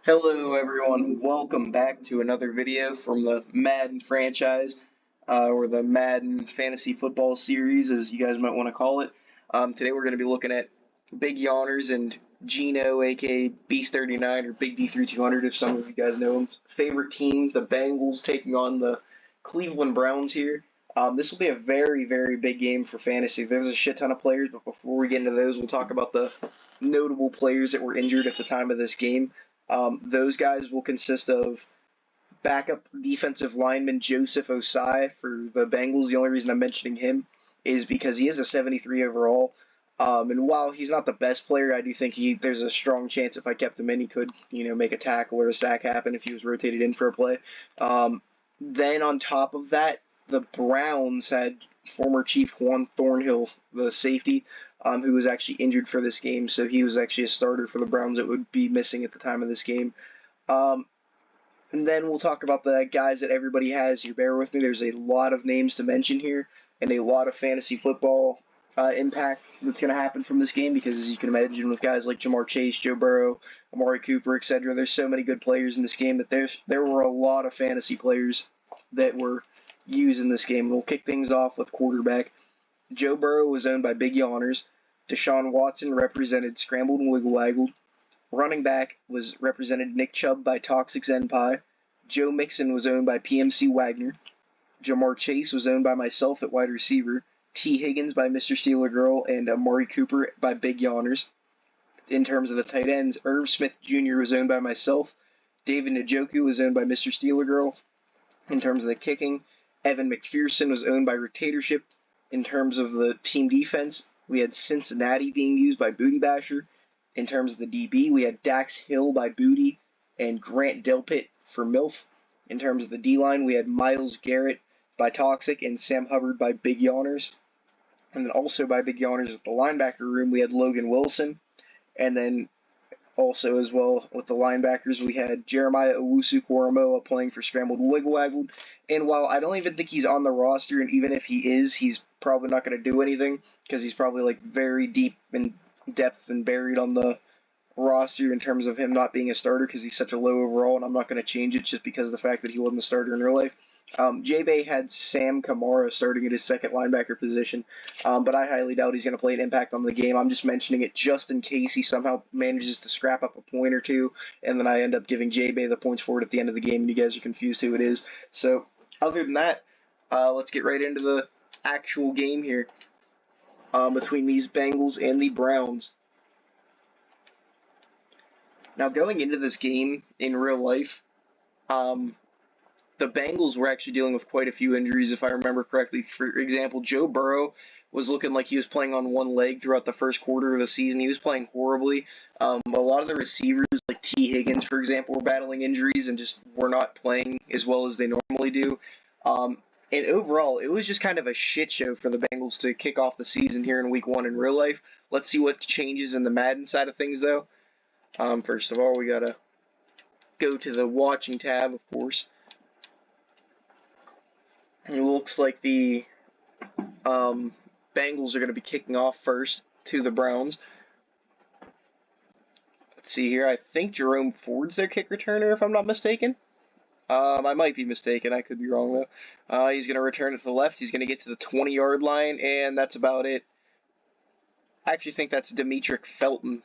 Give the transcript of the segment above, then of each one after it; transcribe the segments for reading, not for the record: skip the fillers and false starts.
Hello everyone, welcome back to another video from the Madden franchise, or the Madden Fantasy Football series, as you guys might want to call it. Today we're going to be looking at Big Yawners and Gino, aka Beast39, or Big D3200 if some of you guys know him. Favorite team, the Bengals, taking on the Cleveland Browns here. This will be a very, very big game for fantasy. There's a shit ton of players, but before we get into those, we'll talk about the notable players that were injured at the time of this game. Those guys will consist of backup defensive lineman Joseph Osai for the Bengals. The only reason I'm mentioning him is because he is a 73 overall. And while he's not the best player, I do think there's a strong chance if I kept him in, he could, make a tackle or a sack happen if he was rotated in for a play. Then on top of that, the Browns had former Chief Juan Thornhill, the safety, who was actually injured for this game, so he was actually a starter for the Browns that would be missing at the time of this game. And then we'll talk about the guys that everybody has here. Bear with me, there's a lot of names to mention here, and a lot of fantasy football impact that's going to happen from this game, because as you can imagine, with guys like Jamar Chase, Joe Burrow, Amari Cooper, etc., there's so many good players in this game that there were a lot of fantasy players that were used in this game. We'll kick things off with quarterback. Joe Burrow was owned by Big Yawners. Deshaun Watson represented Scrambled and Wiggle Waggled. Running back was represented Nick Chubb by Toxic Zen Pie. Joe Mixon was owned by PMC Wagner. Jamar Chase was owned by myself at wide receiver. T. Higgins by Mr. Steeler Girl, and Amari Cooper by Big Yawners. In terms of the tight ends, Irv Smith Jr. was owned by myself. David Njoku was owned by Mr. Steeler Girl. In terms of the kicking, Evan McPherson was owned by Rotatorship. In terms of the team defense, we had Cincinnati being used by Booty Basher. In terms of the DB, we had Dax Hill by Booty and Grant Delpit for MILF. In terms of the D-line, we had Myles Garrett by Toxic and Sam Hubbard by Big Yawners. And then also by Big Yawners at the linebacker room, we had Logan Wilson. And then also as well with the linebackers, we had Jeremiah Owusu-Koramoah playing for Scrambled Wiggle Waggled. And while I don't even think he's on the roster, and even if he is, he's probably not going to do anything, because he's probably like very deep in depth and buried on the roster in terms of him not being a starter, because he's such a low overall, and I'm not going to change it just because of the fact that he wasn't a starter in real life. J-Bay had Sam Kamara starting at his second linebacker position, but I highly doubt he's going to play an impact on the game. I'm just mentioning it just in case he somehow manages to scrap up a point or two, and then I end up giving J-Bay the points for it at the end of the game, and you guys are confused who it is. So, other than that, let's get right into the actual game here between these Bengals and the Browns. Now, going into this game in real life, the Bengals were actually dealing with quite a few injuries, if I remember correctly. For example, Joe Burrow was looking like he was playing on one leg throughout the first quarter of the season. He was playing horribly. A lot of the receivers, like T. Higgins, for example, were battling injuries and just were not playing as well as they normally do. And overall, it was just kind of a shit show for the Bengals to kick off the season here in Week 1 in real life. Let's see what changes in the Madden side of things, though. First of all, we got to go to the watching tab, of course. It looks like the Bengals are going to be kicking off first to the Browns. Let's see here. I think Jerome Ford's their kick returner, if I'm not mistaken. I might be mistaken. I could be wrong, though. He's going to return it to the left. He's going to get to the 20-yard line, and that's about it. I actually think that's Demetric Felton,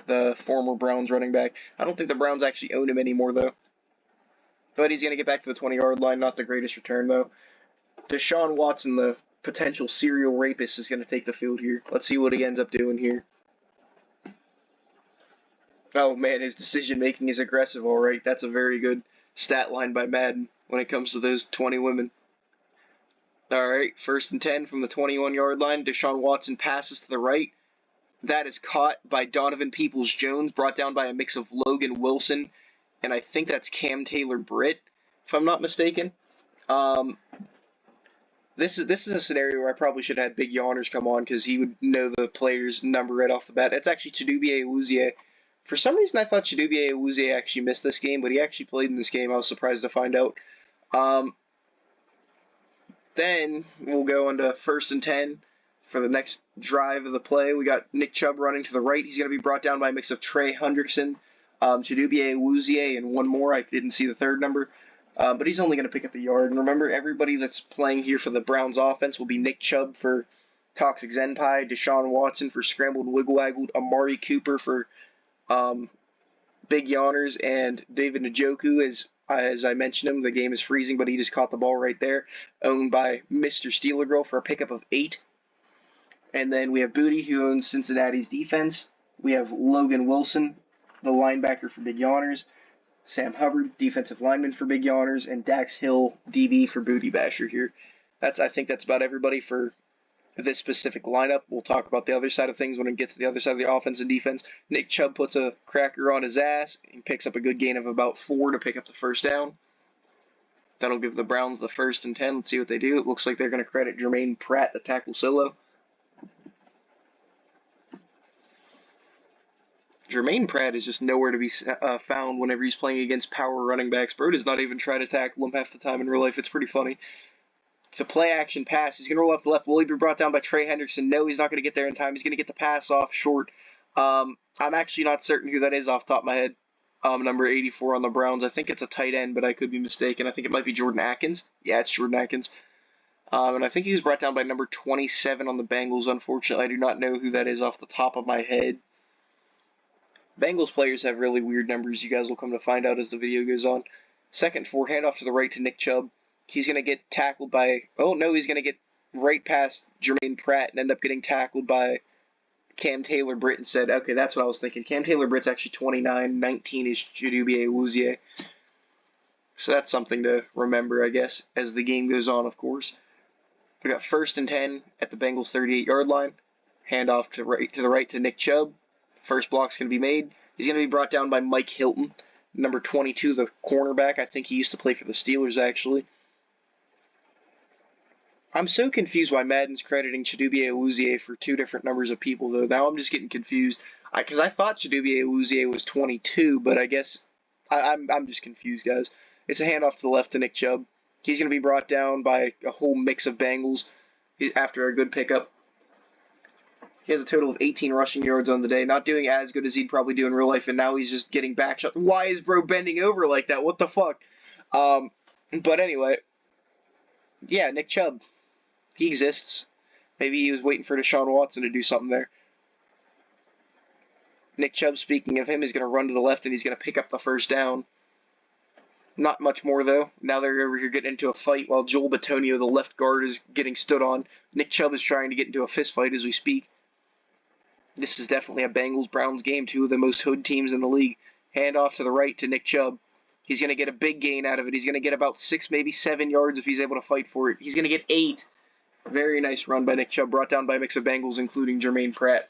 the former Browns running back. I don't think the Browns actually own him anymore, though. But he's going to get back to the 20-yard line. Not the greatest return, though. Deshaun Watson, the potential serial rapist, is going to take the field here. Let's see what he ends up doing here. Oh, man, his decision-making is aggressive, all right. That's a very good stat line by Madden when it comes to those 20 women. All right, 1st and 10 from the 21-yard line. Deshaun Watson passes to the right. That is caught by Donovan Peoples-Jones, brought down by a mix of Logan Wilson, and I think that's Cam Taylor-Britt, if I'm not mistaken. This is a scenario where I probably should have had Big Yawners come on, because he would know the player's number right off the bat. That's actually Chidobe Awuzie. For some reason, I thought Chidobe Awuzie actually missed this game, but he actually played in this game. I was surprised to find out. Then we'll go into 1st and 10 for the next drive of the play. We got Nick Chubb running to the right. He's going to be brought down by a mix of Trey Hendrickson, Chidubie Awuzie, and one more. I didn't see the third number. But he's only going to pick up a yard. And remember, everybody that's playing here for the Browns offense will be Nick Chubb for Toxic Zenpai, Deshaun Watson for Scrambled Wiggle Waggled, Amari Cooper for Big Yawners, and David Njoku, as I mentioned him, the game is freezing, but he just caught the ball right there, owned by Mr. Steeler Girl for a pickup of 8. And then we have Booty, who owns Cincinnati's defense. We have Logan Wilson, the linebacker for Big Yawners. Sam Hubbard, defensive lineman for Big Yawners, and Dax Hill, DB for Booty Basher here. I think that's about everybody for this specific lineup. We'll talk about the other side of things when we get to the other side of the offense and defense. Nick Chubb puts a cracker on his ass and picks up a good gain of about 4 to pick up the first down. That'll give the Browns the 1st and 10. Let's see what they do. It looks like they're going to credit Jermaine Pratt, the tackle solo. Jermaine Pratt is just nowhere to be found whenever he's playing against power running backs. Bro does not even try to tackle him half the time in real life. It's pretty funny. It's a play-action pass. He's going to roll off the left. Will he be brought down by Trey Hendrickson? No, he's not going to get there in time. He's going to get the pass off short. I'm actually not certain who that is off the top of my head. Number 84 on the Browns. I think it's a tight end, but I could be mistaken. I think it might be Jordan Atkins. Yeah, it's Jordan Atkins. And I think he was brought down by number 27 on the Bengals. Unfortunately, I do not know who that is off the top of my head. Bengals players have really weird numbers. You guys will come to find out as the video goes on. 2nd and 4, handoff to the right to Nick Chubb. He's going to get tackled by... Oh, no, he's going to get right past Jermaine Pratt and end up getting tackled by Cam Taylor-Britt instead. Okay, that's what I was thinking. Cam Taylor-Britt's actually 29. 19 is Chidubie Awuzie. So that's something to remember, I guess, as the game goes on, of course. We got 1st and 10 at the Bengals 38-yard line. Handoff to the right to Nick Chubb. First block's going to be made. He's going to be brought down by Mike Hilton, number 22, the cornerback. I think he used to play for the Steelers, actually. I'm so confused why Madden's crediting Chidubie Awuzie for 2 different numbers of people, though. Now I'm just getting confused. Because I thought Chidubie Awuzie was 22, but I guess I'm just confused, guys. It's a handoff to the left to Nick Chubb. He's going to be brought down by a whole mix of Bengals after a good pickup. He has a total of 18 rushing yards on the day. Not doing as good as he'd probably do in real life, and now he's just getting back shot. Why is bro bending over like that? What the fuck? But anyway, yeah, Nick Chubb. He exists. Maybe he was waiting for Deshaun Watson to do something there. Nick Chubb, speaking of him, is going to run to the left, and he's going to pick up the first down. Not much more, though. Now they're over here getting into a fight while Joel Bitonio, the left guard, is getting stood on. Nick Chubb is trying to get into a fist fight as we speak. This is definitely a Bengals-Browns game, 2 of the most hood teams in the league. Handoff to the right to Nick Chubb. He's going to get a big gain out of it. He's going to get about 6, maybe 7 yards if he's able to fight for it. He's going to get 8. Very nice run by Nick Chubb, brought down by a mix of Bengals, including Jermaine Pratt.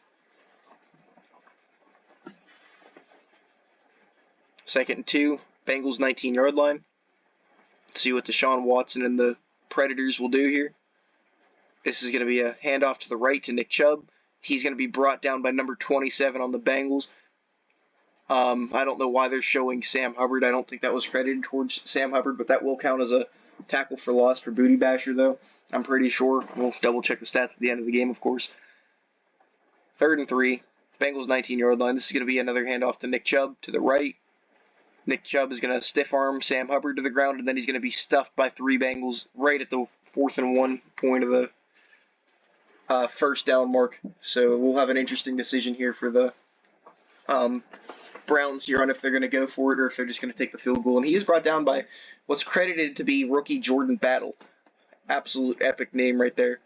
2nd and 2, Bengals 19-yard line. Let's see what Deshaun Watson and the Predators will do here. This is going to be a handoff to the right to Nick Chubb. He's going to be brought down by number 27 on the Bengals. I don't know why they're showing Sam Hubbard. I don't think that was credited towards Sam Hubbard, but that will count as a tackle for loss for Booty Basher, though. I'm pretty sure. We'll double-check the stats at the end of the game, of course. 3rd and 3, Bengals 19-yard line. This is going to be another handoff to Nick Chubb to the right. Nick Chubb is going to stiff-arm Sam Hubbard to the ground, and then he's going to be stuffed by 3 Bengals right at the 4th and 1 point of the first down mark. So we'll have an interesting decision here for the Browns here on if they're going to go for it or if they're just going to take the field goal. And he is brought down by what's credited to be rookie Jordan Battle. Absolute epic name right there.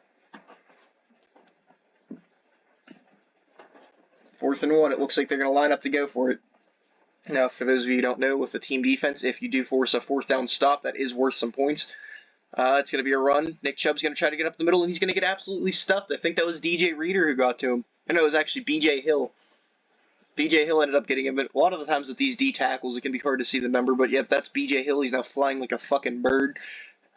4th and 1. It looks like they're going to line up to go for it. Now, for those of you who don't know, with the team defense, if you do force a 4th down stop, that is worth some points. It's going to be a run. Nick Chubb's going to try to get up the middle, and he's going to get absolutely stuffed. I think that was DJ Reader who got to him. I know it was actually BJ Hill. BJ Hill ended up getting him. A lot of the times with these D tackles, it can be hard to see the number, but yep, that's BJ Hill. He's now flying like a fucking bird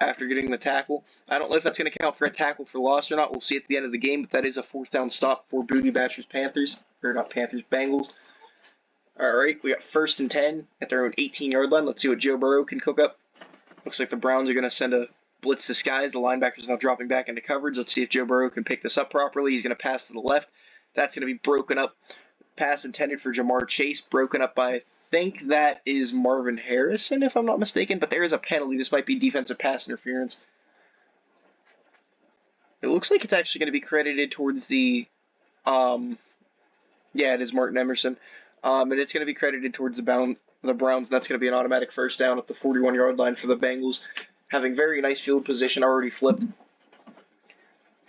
after getting the tackle. I don't know if that's going to count for a tackle for loss or not. We'll see at the end of the game, but that is a 4th down stop for Booty Bashers Panthers. Or not Panthers, Bengals. Alright, we got 1st and 10 at their own 18-yard line. Let's see what Joe Burrow can cook up. Looks like the Browns are going to send a blitz to skies. The linebacker's now dropping back into coverage. Let's see if Joe Burrow can pick this up properly. He's going to pass to the left. That's going to be broken up. Pass intended for Jamar Chase, broken up by think that is Marvin Harrison, if I'm not mistaken, but there is a penalty. This might be defensive pass interference. It looks like it's actually going to be credited towards the, yeah, it is Martin Emerson. And it's going to be credited towards the Browns, and that's going to be an automatic first down at the 41-yard line for the Bengals, having very nice field position already flipped.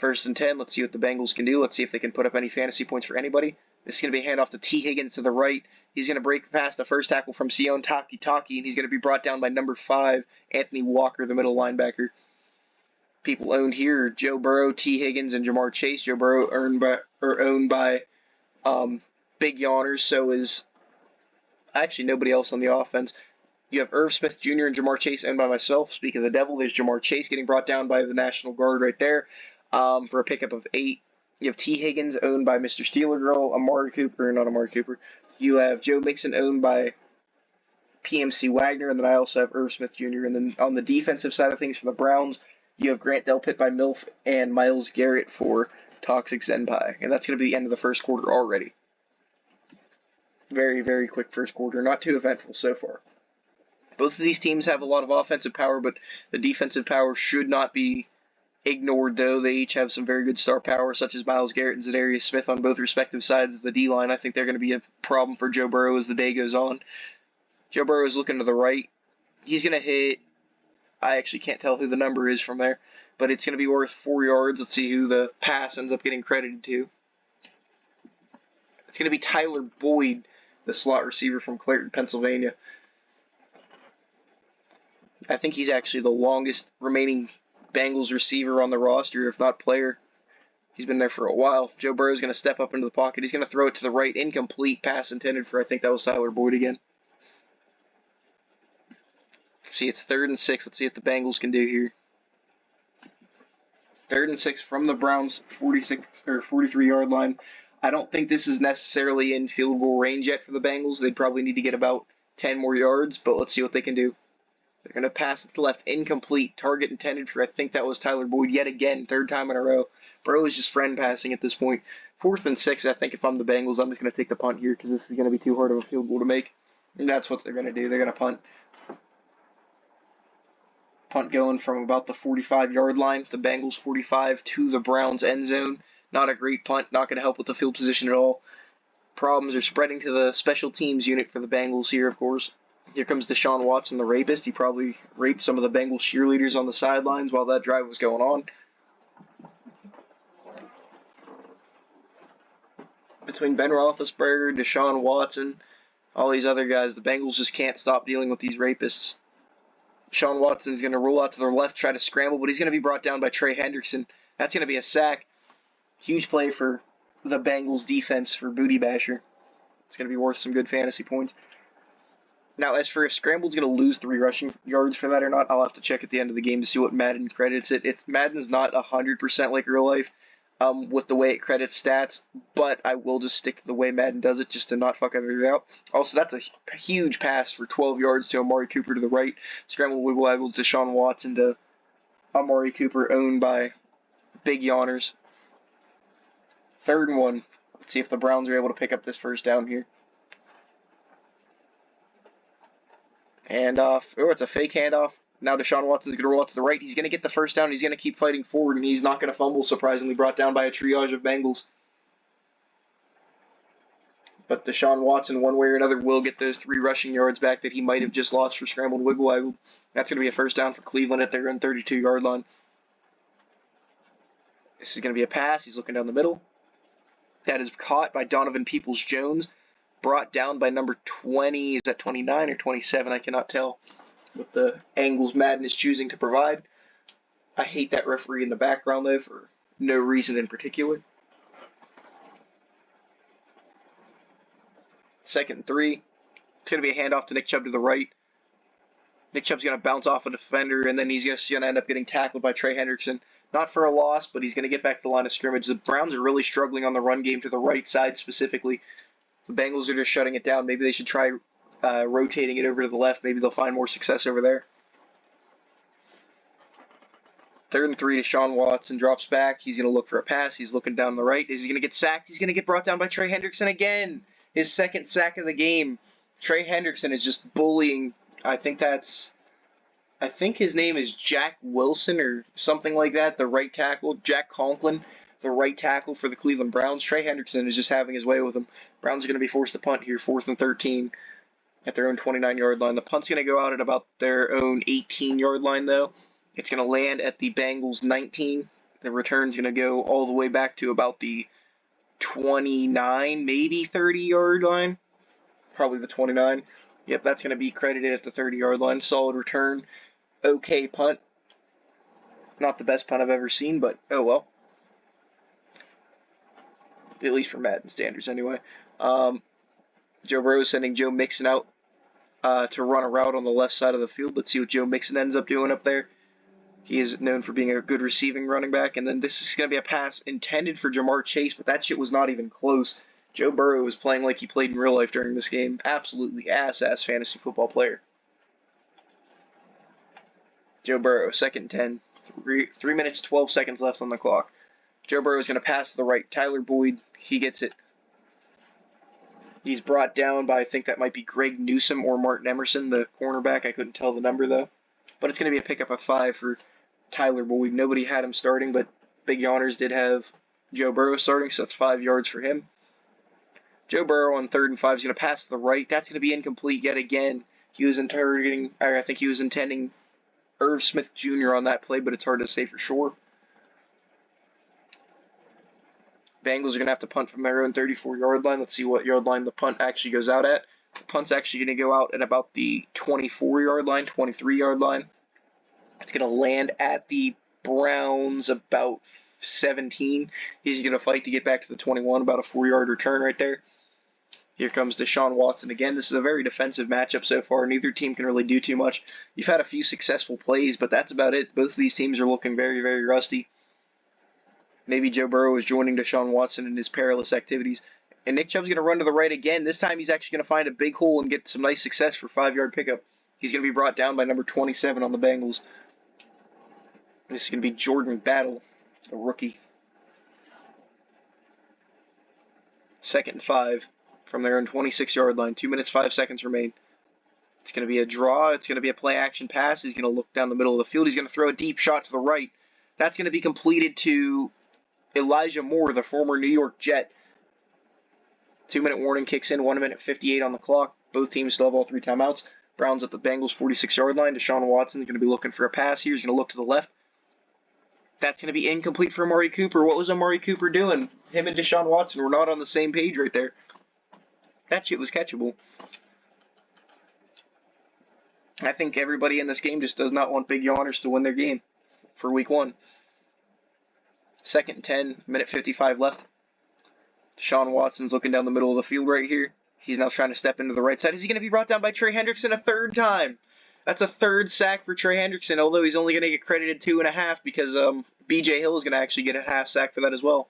1st and 10. Let's see what the Bengals can do. Let's see if they can put up any fantasy points for anybody. This is going to be a handoff to T. Higgins to the right. He's going to break past the first tackle from Sion Taki, and he's going to be brought down by number 5, Anthony Walker, the middle linebacker. People owned here: Joe Burrow, T. Higgins, and Jamar Chase. Joe Burrow owned by Big Yawners. So is actually nobody else on the offense. You have Irv Smith Jr. and Jamar Chase owned by myself. Speaking of the devil, there's Jamar Chase getting brought down by the National Guard right there for a pickup of 8. You have T. Higgins owned by Mr. Steeler Girl, not Amari Cooper. You have Joe Mixon owned by PMC Wagner, and then I also have Irv Smith Jr. And then on the defensive side of things for the Browns, you have Grant Delpit by MILF and Myles Garrett for Toxic Zenpai. And that's going to be the end of the first quarter already. Very, very quick first quarter. Not too eventful so far. Both of these teams have a lot of offensive power, but the defensive power should not be ignored, though. They each have some very good star power, such as Myles Garrett and Zadarius Smith on both respective sides of the D-line. I think they're going to be a problem for Joe Burrow as the day goes on. Joe Burrow is looking to the right. He's going to hit, I actually can't tell who the number is from there, but it's going to be worth 4 yards. Let's see who the pass ends up getting credited to. It's going to be Tyler Boyd, the slot receiver from Clairton, Pennsylvania. I think he's actually the longest remaining Bengals receiver on the roster, if not player. He's been there for a while. Joe Burrow is going to step up into the pocket. He's going to throw it to the right. Incomplete pass intended for, I think that was Tyler Boyd again. Let's see, it's 3rd and 6. Let's see what the Bengals can do here. 3rd and 6 from the Browns 43-yard line. I don't think this is necessarily in field goal range yet for the Bengals. They'd probably need to get about 10 more yards, but let's see what they can do. They're going to pass it to the left. Incomplete. Target intended for, I think that was Tyler Boyd yet again. 3rd time in a row. Burrow is just friend passing at this point. 4th and 6, I think if I'm the Bengals, I'm just going to take the punt here because this is going to be too hard of a field goal to make. And that's what they're going to do. They're going to punt. Punt going from about the 45-yard line, the Bengals 45, to the Browns end zone. Not a great punt. Not going to help with the field position at all. Problems are spreading to the special teams unit for the Bengals here, of course. Here comes Deshaun Watson, the rapist. He probably raped some of the Bengals cheerleaders on the sidelines while that drive was going on. Between Ben Roethlisberger, Deshaun Watson, all these other guys, the Bengals just can't stop dealing with these rapists. Deshaun Watson is going to roll out to the left, try to scramble, but he's going to be brought down by Trey Hendrickson. That's going to be a sack. Huge play for the Bengals defense for Booty Basher. It's going to be worth some good fantasy points. Now, as for if Scramble's going to lose 3 rushing yards for that or not, I'll have to check at the end of the game to see what Madden credits it. Madden's not 100% like real life with the way it credits stats, but I will just stick to the way Madden does it just to not fuck everything out. Also, that's a huge pass for 12 yards to Amari Cooper to the right. Scramble wiggle waggle to Deshaun Watson to Amari Cooper, owned by Big Yawners. 3rd and 1. Let's see if the Browns are able to pick up this first down here. Handoff. Oh, it's a fake handoff. Now Deshaun Watson's going to roll out to the right. He's going to get the first down. He's going to keep fighting forward, and he's not going to fumble, surprisingly, brought down by a triage of Bengals. But Deshaun Watson, one way or another, will get those 3 rushing yards back that he might have just lost for scrambled wiggle waggle. That's going to be a first down for Cleveland at their own 32-yard line. This is going to be a pass. He's looking down the middle. That is caught by Donovan Peoples-Jones. Brought down by number 20. Is that 29 or 27? I cannot tell what the angles Madden is choosing to provide. I hate that referee in the background, though, for no reason in particular. 2nd and 3. It's going to be a handoff to Nick Chubb to the right. Nick Chubb's going to bounce off a defender, and then he's just going to end up getting tackled by Trey Hendrickson. Not for a loss, but he's going to get back to the line of scrimmage. The Browns are really struggling on the run game to the right side specifically. The Bengals are just shutting it down. Maybe they should try rotating it over to the left. Maybe they'll find more success over there. 3rd and 3, Deshaun Watson drops back. He's going to look for a pass. He's looking down the right. Is he going to get sacked? He's going to get brought down by Trey Hendrickson again. His 2nd sack of the game. Trey Hendrickson is just bullying. I think his name is Jack Wilson or something like that, the right tackle. Jack Conklin, the right tackle for the Cleveland Browns. Trey Hendrickson is just having his way with him. Browns are going to be forced to punt here, 4th and 13 at their own 29-yard line. The punt's going to go out at about their own 18-yard line, though. It's going to land at the Bengals 19. The return's going to go all the way back to about the 29, maybe 30-yard line. Probably the 29. Yep, that's going to be credited at the 30-yard line. Solid return. Okay punt. Not the best punt I've ever seen, but oh well. At least for Madden standards, anyway. Joe Burrow sending Joe Mixon out to run a route on the left side of the field. Let's see what Joe Mixon ends up doing up there. He is known for being a good receiving running back. And then this is going to be a pass intended for Jamar Chase, but that shit was not even close. Joe Burrow was playing like he played in real life during this game. Absolutely ass fantasy football player. Joe Burrow, 2nd and 10. 3 minutes, 12 seconds left on the clock. Joe Burrow is going to pass to the right. Tyler Boyd, he gets it. He's brought down by, I think that might be Greg Newsome or Martin Emerson, the cornerback. I couldn't tell the number, though. But it's going to be a pickup of 5 for Tyler Boyd. Nobody had him starting, but Big Yawners did have Joe Burrow starting, so that's 5 yards for him. Joe Burrow on 3rd and 5 is going to pass to the right. That's going to be incomplete yet again. He was intending Irv Smith Jr. on that play, but it's hard to say for sure. Bengals are going to have to punt from their own 34-yard line. Let's see what yard line the punt actually goes out at. The punt's actually going to go out at about the 24-yard line, 23-yard line. It's going to land at the Browns about 17. He's going to fight to get back to the 21, about a 4-yard return right there. Here comes Deshaun Watson again. This is a very defensive matchup so far. Neither team can really do too much. You've had a few successful plays, but that's about it. Both of these teams are looking very, very rusty. Maybe Joe Burrow is joining Deshaun Watson in his perilous activities. And Nick Chubb's going to run to the right again. This time he's actually going to find a big hole and get some nice success for 5-yard pickup. He's going to be brought down by number 27 on the Bengals. This is going to be Jordan Battle, a rookie. 2nd and 5 from their own 26-yard line. 2 minutes, 5 seconds remain. It's going to be a draw. It's going to be a play-action pass. He's going to look down the middle of the field. He's going to throw a deep shot to the right. That's going to be completed to Elijah Moore, the former New York Jet. 2-minute warning kicks in, 1 minute 58 on the clock. Both teams still have all 3 timeouts. Browns at the Bengals 46-yard line. Deshaun Watson's going to be looking for a pass here. He's going to look to the left. That's going to be incomplete for Amari Cooper. What was Amari Cooper doing? Him and Deshaun Watson were not on the same page right there. That shit was catchable. I think everybody in this game just does not want Big Yawners to win their game for week 1. 2nd and 10, minute 55 left. Deshaun Watson's looking down the middle of the field right here. He's now trying to step into the right side. Is he going to be brought down by Trey Hendrickson a 3rd time? That's a 3rd sack for Trey Hendrickson, although he's only going to get credited 2.5 because B.J. Hill is going to actually get a half sack for that as well.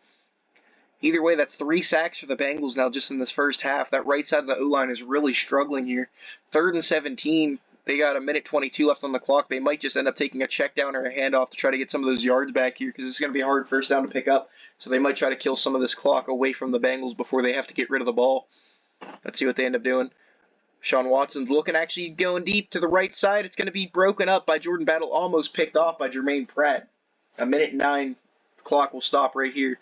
Either way, that's 3 sacks for the Bengals now just in this first half. That right side of the O-line is really struggling here. 3rd and 17. They got a minute 22 left on the clock. They might just end up taking a check down or a handoff to try to get some of those yards back here because it's going to be a hard first down to pick up. So they might try to kill some of this clock away from the Bengals before they have to get rid of the ball. Let's see what they end up doing. Deshaun Watson's looking, actually going deep to the right side. It's going to be broken up by Jordan Battle, almost picked off by Jermaine Pratt. A minute 9. The clock will stop right here.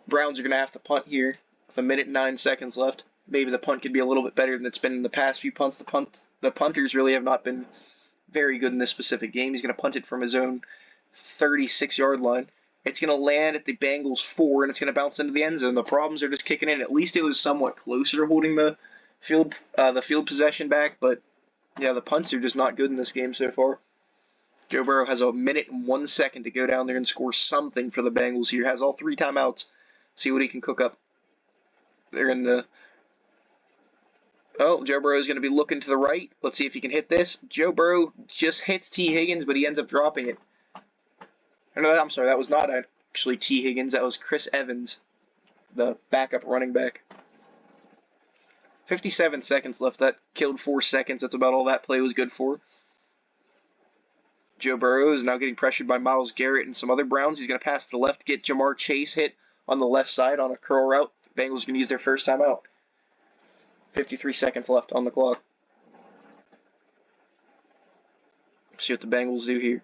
Browns are going to have to punt here with a minute 9 seconds left. Maybe the punt could be a little bit better than it's been in the past few punts. The punters really have not been very good in this specific game. He's going to punt it from his own 36-yard line. It's going to land at the Bengals 4, and it's going to bounce into the end zone. The problems are just kicking in. At least it was somewhat closer holding the field possession back, but yeah, the punts are just not good in this game so far. Joe Burrow has a minute and 1 second to go down there and score something for the Bengals here. Has all 3 timeouts. See what he can cook up. They're in the... Oh, Joe Burrow is going to be looking to the right. Let's see if he can hit this. Joe Burrow just hits T. Higgins, but he ends up dropping it. No, I'm sorry, that was not actually T. Higgins. That was Chris Evans, the backup running back. 57 seconds left. That killed 4 seconds. That's about all that play was good for. Joe Burrow is now getting pressured by Myles Garrett and some other Browns. He's going to pass to the left, get Jamar Chase hit on the left side on a curl route. Bengals going to use their first timeout. 53 seconds left on the clock. See what the Bengals do here.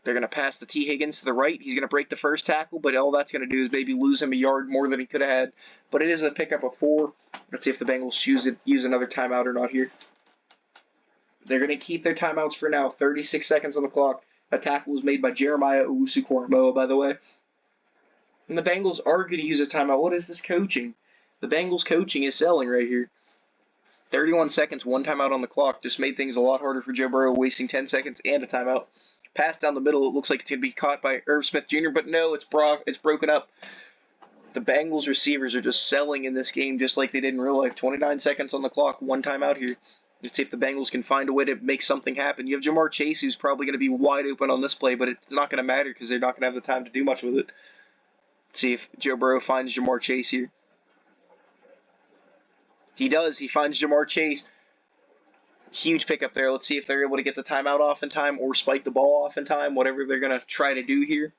They're going to pass to T. Higgins to the right. He's going to break the first tackle, but all that's going to do is maybe lose him a yard more than he could have had. But it is a pickup of 4. Let's see if the Bengals use another timeout or not here. They're going to keep their timeouts for now. 36 seconds on the clock. A tackle was made by Jeremiah Owusu-Koramoah, by the way. And the Bengals are going to use a timeout. What is this coaching? The Bengals coaching is selling right here. 31 seconds, 1 timeout on the clock. Just made things a lot harder for Joe Burrow, wasting 10 seconds and a timeout. Pass down the middle. It looks like it's going to be caught by Irv Smith Jr., but no, it's broken up. The Bengals receivers are just selling in this game just like they did in real life. 29 seconds on the clock, 1 timeout here. Let's see if the Bengals can find a way to make something happen. You have Jamar Chase, who's probably going to be wide open on this play, but it's not going to matter because they're not going to have the time to do much with it. Let's see if Joe Burrow finds Jamar Chase here. He does. He finds Jamar Chase. Huge pickup there. Let's see if they're able to get the timeout off in time or spike the ball off in time, whatever they're going to try to do here.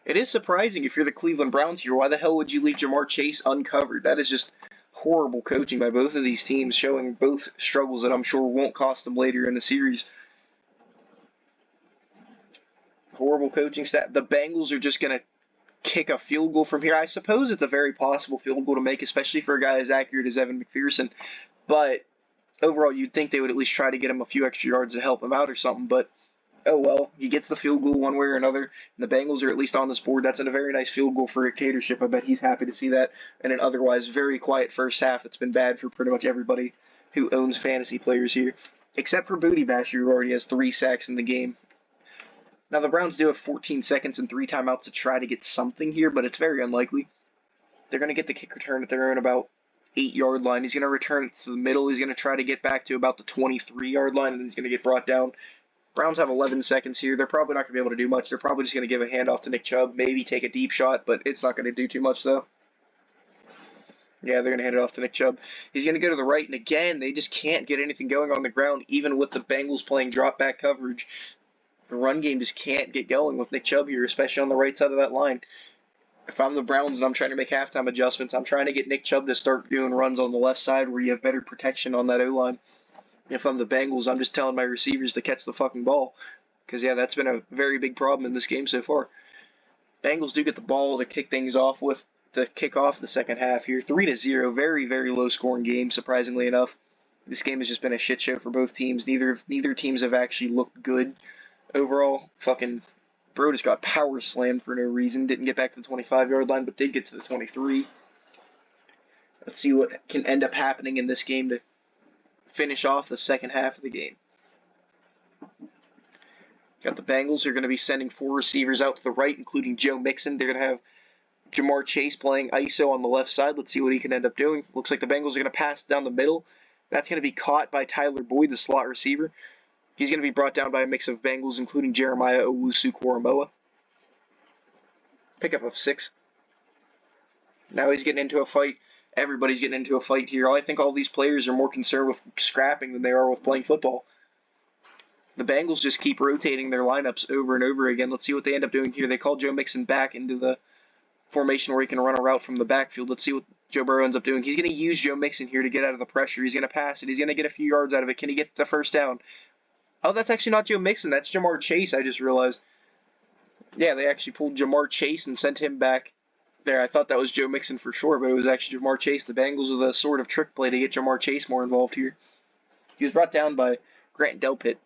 It is surprising if you're the Cleveland Browns here. Why the hell would you leave Jamar Chase uncovered? That is just horrible coaching by both of these teams, showing both struggles that I'm sure won't cost them later in the series. Horrible coaching staff. The Bengals are just going to kick a field goal from here. I suppose it's a very possible field goal to make, especially for a guy as accurate as Evan McPherson. But overall, you'd think they would at least try to get him a few extra yards to help him out or something. But, oh well, he gets the field goal one way or another. And the Bengals are at least on this board. That's a very nice field goal for dictatorship. I bet he's happy to see that. And an otherwise very quiet first half that's been bad for pretty much everybody who owns fantasy players here. Except for Booty Basher, who already has 3 sacks in the game. Now, the Browns do have 14 seconds and 3 timeouts to try to get something here, but it's very unlikely. They're going to get the kick return at their own about 8-yard line. He's going to return it to the middle. He's going to try to get back to about the 23-yard line, and then he's going to get brought down. Browns have 11 seconds here. They're probably not going to be able to do much. They're probably just going to give a handoff to Nick Chubb, maybe take a deep shot, but it's not going to do too much, though. Yeah, they're going to hand it off to Nick Chubb. He's going to go to the right, and again, they just can't get anything going on the ground, even with the Bengals playing drop-back coverage. The run game just can't get going with Nick Chubb here, especially on the right side of that line. If I'm the Browns and I'm trying to make halftime adjustments, I'm trying to get Nick Chubb to start doing runs on the left side where you have better protection on that O-line. If I'm the Bengals, I'm just telling my receivers to catch the fucking ball. Because, yeah, that's been a very big problem in this game so far. Bengals do get the ball to kick things off with, to kick off the second half here. 3-0, very, very low-scoring game, surprisingly enough. This game has just been a shit show for both teams. Neither teams have actually looked good. Overall, fucking Bro just got power slammed for no reason. Didn't get back to the 25-yard line, but did get to the 23. Let's see what can end up happening in this game to finish off the second half of the game. Got the Bengals. They're going to be sending 4 receivers out to the right, including Joe Mixon. They're going to have Jamar Chase playing ISO on the left side. Let's see what he can end up doing. Looks like the Bengals are going to pass down the middle. That's going to be caught by Tyler Boyd, the slot receiver. He's going to be brought down by a mix of Bengals, including Jeremiah Owusu-Koramoah. Pickup of 6. Now he's getting into a fight. Everybody's getting into a fight here. I think all these players are more concerned with scrapping than they are with playing football. The Bengals just keep rotating their lineups over and over again. Let's see what they end up doing here. They call Joe Mixon back into the formation where he can run a route from the backfield. Let's see what Joe Burrow ends up doing. He's going to use Joe Mixon here to get out of the pressure. He's going to pass it. He's going to get a few yards out of it. Can he get the first down? Oh, that's actually not Joe Mixon. That's Jamar Chase, I just realized. Yeah, they actually pulled Jamar Chase and sent him back there. I thought that was Joe Mixon for sure, but it was actually Jamar Chase. The Bengals with a sort of trick play to get Jamar Chase more involved here. He was brought down by Grant Delpit.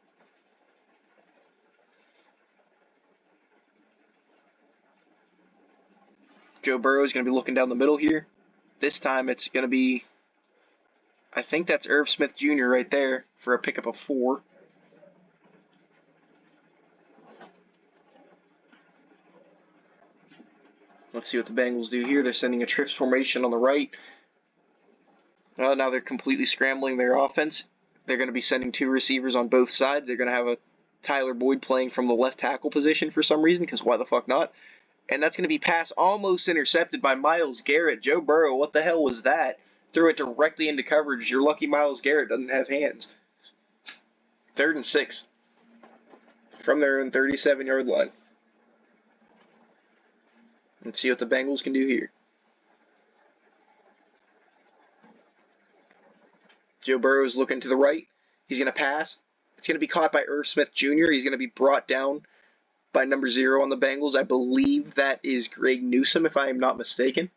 Joe Burrow is going to be looking down the middle here. This time it's going to be, I think that's Irv Smith Jr. right there for a pickup of 4. Let's see what the Bengals do here. They're sending a trips formation on the right. Now they're completely scrambling their offense. They're going to be sending 2 receivers on both sides. They're going to have a Tyler Boyd playing from the left tackle position for some reason, because why the fuck not? And that's going to be pass almost intercepted by Myles Garrett. Joe Burrow, what the hell was that? Threw it directly into coverage. You're lucky Myles Garrett doesn't have hands. 3rd and 6 from their own 37-yard line. Let's see what the Bengals can do here. Joe Burrow's looking to the right. He's going to pass. It's going to be caught by Irv Smith Jr. He's going to be brought down by number 0 on the Bengals. I believe that is Greg Newsome, if I am not mistaken.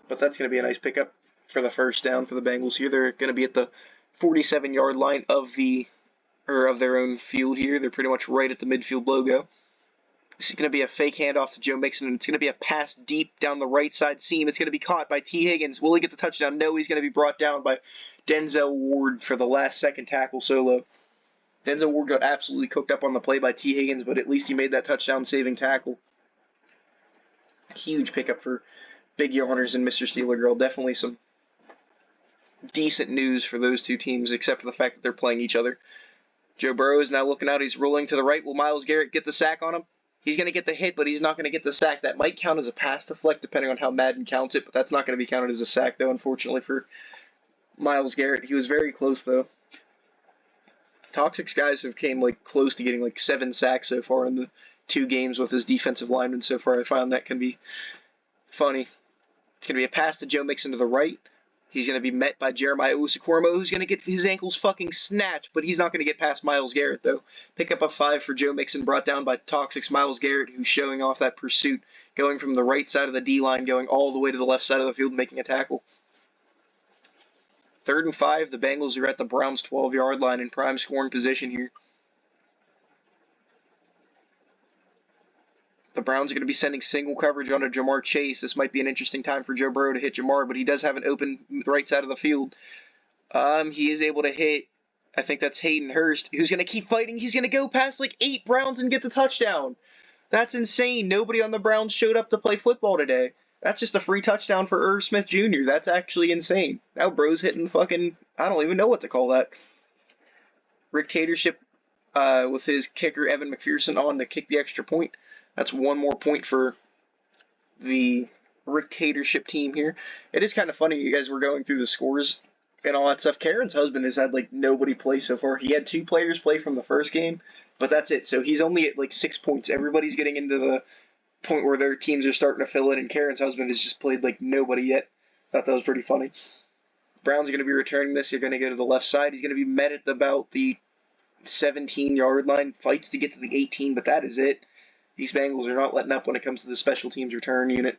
But that's going to be a nice pickup for the first down for the Bengals here. They're going to be at the 47-yard line of their own field here. They're pretty much right at the midfield logo. This is going to be a fake handoff to Joe Mixon, and it's going to be a pass deep down the right side seam. It's going to be caught by T. Higgins. Will he get the touchdown? No, he's going to be brought down by Denzel Ward for the last-second tackle solo. Denzel Ward got absolutely cooked up on the play by T. Higgins, but at least he made that touchdown-saving tackle. Huge pickup for Big Yawners and Mr. Steeler Girl. Definitely some decent news for those two teams, except for the fact that they're playing each other. Joe Burrow is now looking out. He's rolling to the right. Will Myles Garrett get the sack on him? He's going to get the hit, but he's not going to get the sack. That might count as a pass deflect, depending on how Madden counts it, but that's not going to be counted as a sack, though, unfortunately, for Myles Garrett. He was very close, though. Toxic's guys have came close to getting 7 sacks so far in the 2 games with his defensive linemen so far. I found that can be funny. It's going to be a pass to Joe Mixon to the right. He's going to be met by Jeremiah Owusu-Koramoah, who's going to get his ankles fucking snatched, but he's not going to get past Myles Garrett, though. Pick up a 5 for Joe Mixon, brought down by Toxic's Myles Garrett, who's showing off that pursuit, going from the right side of the D-line, going all the way to the left side of the field, making a tackle. 3rd and 5, the Bengals are at the Browns' 12-yard line in prime scoring position here. The Browns are going to be sending single coverage onto Jamar Chase. This might be an interesting time for Joe Burrow to hit Jamar, but he does have an open right side of the field. He is able to hit, I think that's Hayden Hurst, who's going to keep fighting. He's going to go past 8 Browns and get the touchdown. That's insane. Nobody on the Browns showed up to play football today. That's just a free touchdown for Irv Smith Jr. That's actually insane. Now bro's hitting fucking, I don't even know what to call that. Rick Tatership with his kicker Evan McPherson on to kick the extra point. That's 1 more point for the Rick Tatership team here. It is kind of funny you guys were going through the scores and all that stuff. Karen's husband has had nobody play so far. He had 2 players play from the first game, but that's it. So he's only at 6 points. Everybody's getting into the point where their teams are starting to fill in, and Karen's husband has just played nobody yet. Thought that was pretty funny. Browns are going to be returning this. They're going to go to the left side. He's going to be met at about the 17-yard line. Fights to get to the 18, but that is it. These Bengals are not letting up when it comes to the special teams return unit.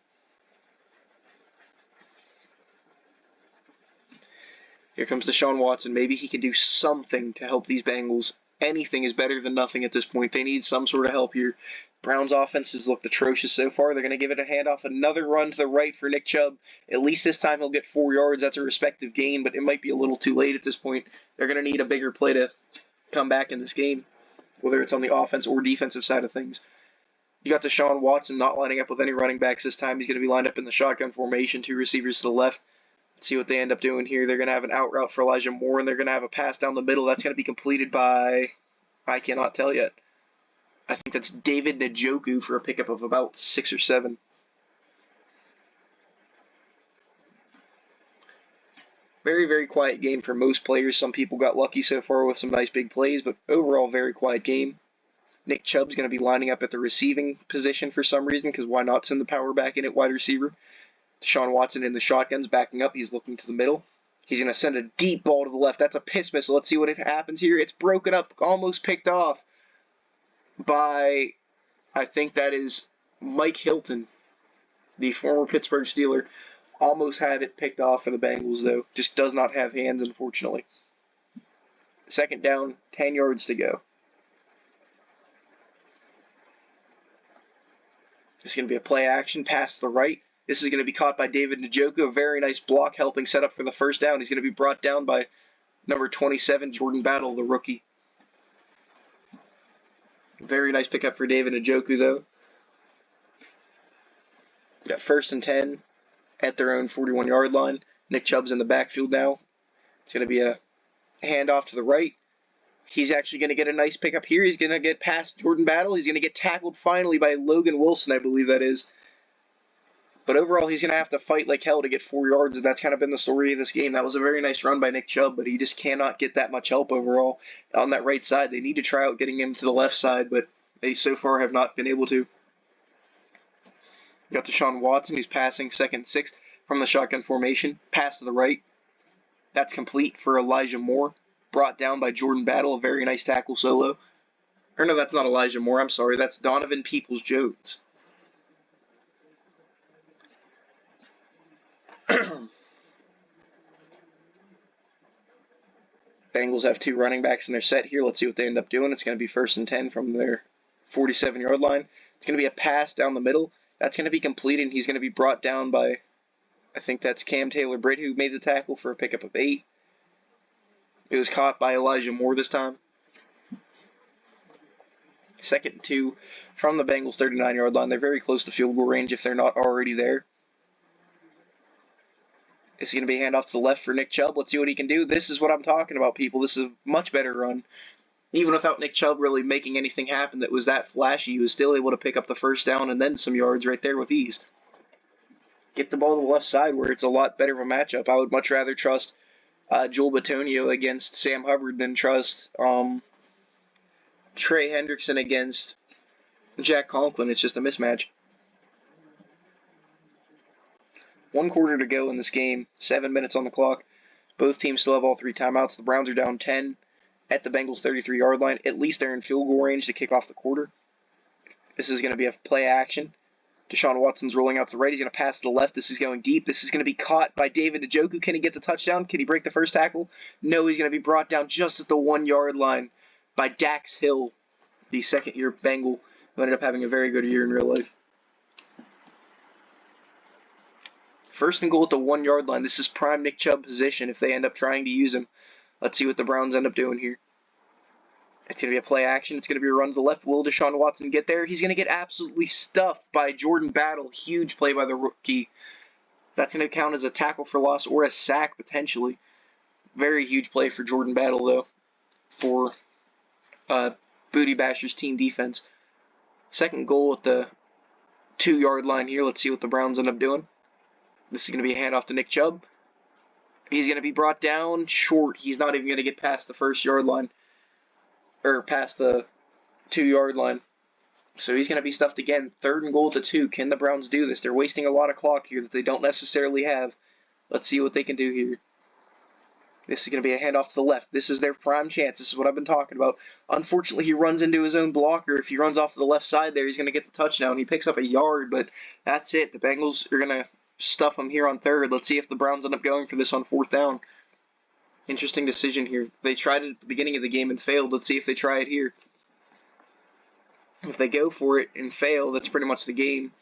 Here comes Deshaun Watson. Maybe he can do something to help these Bengals. Anything is better than nothing at this point. They need some sort of help here. Browns' offense has looked atrocious so far. They're going to give it a handoff. Another run to the right for Nick Chubb. At least this time he'll get 4 yards. That's a respective gain, but it might be a little too late at this point. They're going to need a bigger play to come back in this game, whether it's on the offense or defensive side of things. You got Deshaun Watson not lining up with any running backs this time. He's going to be lined up in the shotgun formation, 2 receivers to the left. Let's see what they end up doing here. They're going to have an out route for Elijah Moore, and they're going to have a pass down the middle. That's going to be completed by, I cannot tell yet. I think that's David Njoku for a pickup of about 6 or 7. Very, very quiet game for most players. Some people got lucky so far with some nice big plays, but overall, very quiet game. Nick Chubb's going to be lining up at the receiving position for some reason, because why not send the power back in at wide receiver? Deshaun Watson in the shotguns backing up. He's looking to the middle. He's going to send a deep ball to the left. That's a piss missile. Let's see what happens here. It's broken up, almost picked off by, I think that is Mike Hilton, the former Pittsburgh Steeler. Almost had it picked off for the Bengals, though. Just does not have hands, unfortunately. 2nd down, 10 yards to go. It's going to be a play action pass to the right. This is going to be caught by David Njoku. A very nice block helping set up for the first down. He's going to be brought down by number 27, Jordan Battle, the rookie. Very nice pickup for David Njoku, though. Got 1st and 10 at their own 41-yard line. Nick Chubb's in the backfield now. It's going to be a handoff to the right. He's actually going to get a nice pickup here. He's going to get past Jordan Battle. He's going to get tackled finally by Logan Wilson, I believe that is. But overall, he's going to have to fight like hell to get 4 yards. That's kind of been the story of this game. That was a very nice run by Nick Chubb, but he just cannot get that much help overall on that right side. They need to try out getting him to the left side, but they so far have not been able to. Got Deshaun Watson, who's passing 2nd and 6 from the shotgun formation. Pass to the right. That's complete for Elijah Moore. Brought down by Jordan Battle. A very nice tackle solo. Or no, that's not Elijah Moore. I'm sorry. That's Donovan Peoples-Jones. Bengals have two running backs in their set here. Let's see what they end up doing. It's going to be 1st and 10 from their 47-yard line. It's going to be a pass down the middle. That's going to be completed, and he's going to be brought down by, I think that's Cam Taylor-Britt, who made the tackle for a pickup of 8. It was caught by Elijah Moore this time. 2nd and 2 from the Bengals' 39-yard line. They're very close to field goal range if they're not already there. It's going to be a handoff to the left for Nick Chubb. Let's see what he can do. This is what I'm talking about, people. This is a much better run. Even without Nick Chubb really making anything happen that was that flashy, he was still able to pick up the first down and then some yards right there with ease. Get the ball to the left side where it's a lot better of a matchup. I would much rather trust Joel Bitonio against Sam Hubbard than trust Trey Hendrickson against Jack Conklin. It's just a mismatch. 1 quarter to go in this game. 7 minutes on the clock. Both teams still have all 3 timeouts. The Browns are down 10 at the Bengals' 33-yard line. At least they're in field goal range to kick off the quarter. This is going to be a play action. Deshaun Watson's rolling out to the right. He's going to pass to the left. This is going deep. This is going to be caught by David Njoku. Can he get the touchdown? Can he break the first tackle? No, he's going to be brought down just at the 1-yard line by Dax Hill, the second-year Bengal, who ended up having a very good year in real life. 1st and goal at the 1-yard line. This is prime Nick Chubb position if they end up trying to use him. Let's see what the Browns end up doing here. It's going to be a play action. It's going to be a run to the left. Will Deshaun Watson get there? He's going to get absolutely stuffed by Jordan Battle. Huge play by the rookie. That's going to count as a tackle for loss or a sack potentially. Very huge play for Jordan Battle, though, for Booty Basher's team defense. 2nd goal at the 2-yard line here. Let's see what the Browns end up doing. This is going to be a handoff to Nick Chubb. He's going to be brought down short. He's not even going to get past the 1st-yard line. Or past the 2-yard line. So he's going to be stuffed again. 3rd and goal at the 2. Can the Browns do this? They're wasting a lot of clock here that they don't necessarily have. Let's see what they can do here. This is going to be a handoff to the left. This is their prime chance. This is what I've been talking about. Unfortunately, he runs into his own blocker. If he runs off to the left side there, he's going to get the touchdown. He picks up a yard, but that's it. The Bengals are going to stuff him here on 3rd. Let's see if the Browns end up going for this on 4th down. Interesting decision here. They tried it at the beginning of the game and failed. Let's see if they try it here. If they go for it and fail, that's pretty much the game.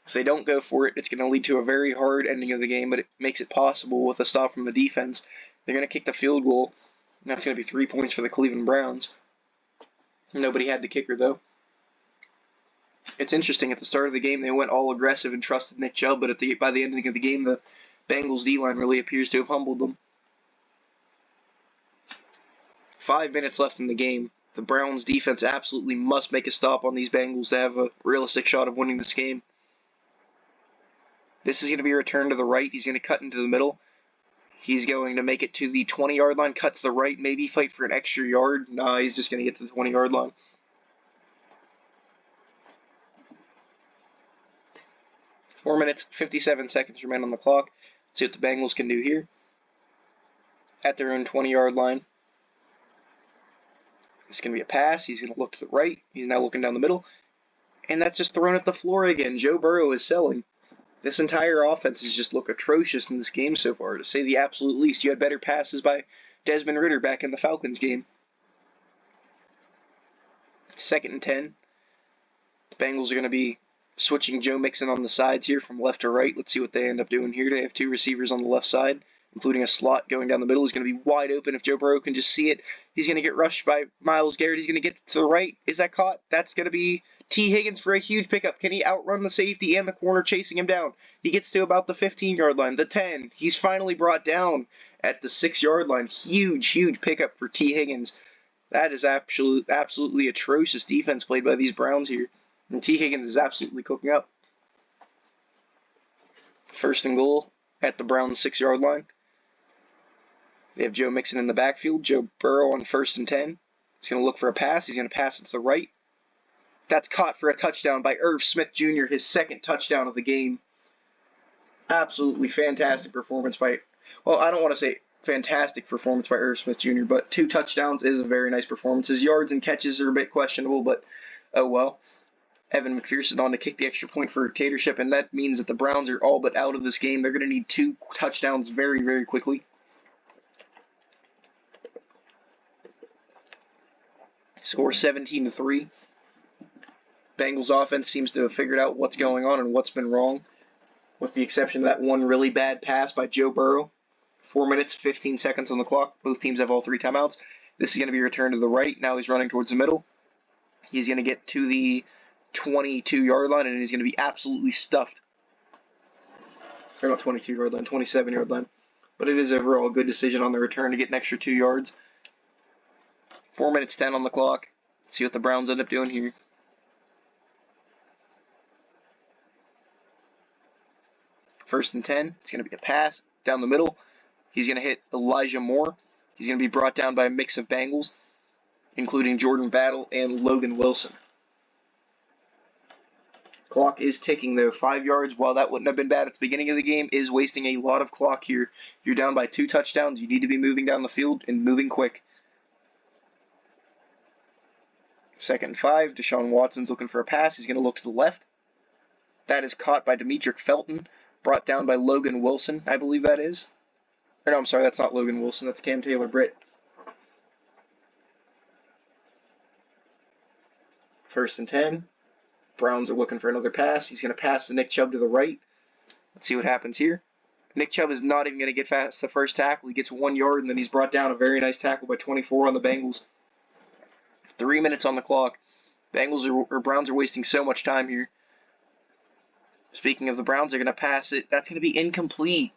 If they don't go for it, it's going to lead to a very hard ending of the game, but it makes it possible with a stop from the defense. They're going to kick the field goal. And that's going to be 3 points for the Cleveland Browns. Nobody had the kicker, though. It's interesting. At the start of the game, they went all aggressive and trusted Nick Chubb, but by the end of the game, the Bengals D-line really appears to have humbled them. 5 minutes left in the game. The Browns defense absolutely must make a stop on these Bengals to have a realistic shot of winning this game. This is going to be a return to the right. He's going to cut into the middle. He's going to make it to the 20-yard line, cut to the right, maybe fight for an extra yard. Nah, he's just going to get to the 20-yard line. Four minutes, 57 seconds remain on the clock. Let's see what the Bengals can do here. At their own 20-yard line. It's going to be a pass. He's going to look to the right. He's now looking down the middle. And that's just thrown at the floor again. Joe Burrow is selling. This entire offense has just looked atrocious in this game so far, to say the absolute least. You had better passes by Desmond Ridder back in the Falcons game. 2nd and 10. The Bengals are going to be switching Joe Mixon on the sides here from left to right. Let's see what they end up doing here. They have 2 receivers on the left side, including a slot going down the middle. He's going to be wide open if Joe Burrow can just see it. He's going to get rushed by Myles Garrett. He's going to get to the right. Is that caught? That's going to be T. Higgins for a huge pickup. Can he outrun the safety and the corner chasing him down? He gets to about the 15-yard line, the 10. He's finally brought down at the 6-yard line. Huge, huge pickup for T. Higgins. That is absolutely atrocious defense played by these Browns here. And T. Higgins is absolutely cooking up. 1st and goal at the Browns' 6-yard line. They have Joe Mixon in the backfield. Joe Burrow on 1st and 10. He's going to look for a pass. He's going to pass it to the right. That's caught for a touchdown by Irv Smith Jr., his 2nd touchdown of the game. Absolutely fantastic performance by, well, I don't want to say fantastic performance by Irv Smith Jr., but 2 touchdowns is a very nice performance. His yards and catches are a bit questionable, but oh well. Evan McPherson on to kick the extra point for Tatership, and that means that the Browns are all but out of this game. They're going to need 2 touchdowns very, very quickly. Score 17-3. Bengals offense seems to have figured out what's going on and what's been wrong, with the exception of that one really bad pass by Joe Burrow. 4 minutes, 15 seconds on the clock. Both teams have all 3 timeouts. This is going to be returned to the right. Now he's running towards the middle. He's going to get to the 22-yard line, and he's going to be absolutely stuffed. Or not 22-yard line, 27-yard line. But it is overall a good decision on the return to get an extra 2 yards. 4 minutes, 10 on the clock. Let's see what the Browns end up doing here. First and 10. It's going to be a pass down the middle. He's going to hit Elijah Moore. He's going to be brought down by a mix of Bengals, including Jordan Battle and Logan Wilson. Clock is ticking, though. 5 yards, while that wouldn't have been bad at the beginning of the game, is wasting a lot of clock here. You're down by 2 touchdowns. You need to be moving down the field and moving quick. Second and 5. Deshaun Watson's looking for a pass. He's going to look to the left. That is caught by Demetric Felton, brought down by Logan Wilson, I believe that is. Or no, I'm sorry, that's not Logan Wilson. That's Cam Taylor-Britt. First and 10. Browns are looking for another pass. He's going to pass to Nick Chubb to the right. Let's see what happens here. Nick Chubb is not even going to get past the first tackle. He gets 1 yard, and then he's brought down. A very nice tackle by 24 on the Bengals. 3 minutes on the clock. Browns are wasting so much time here. Speaking of the Browns, they're going to pass it. That's going to be incomplete.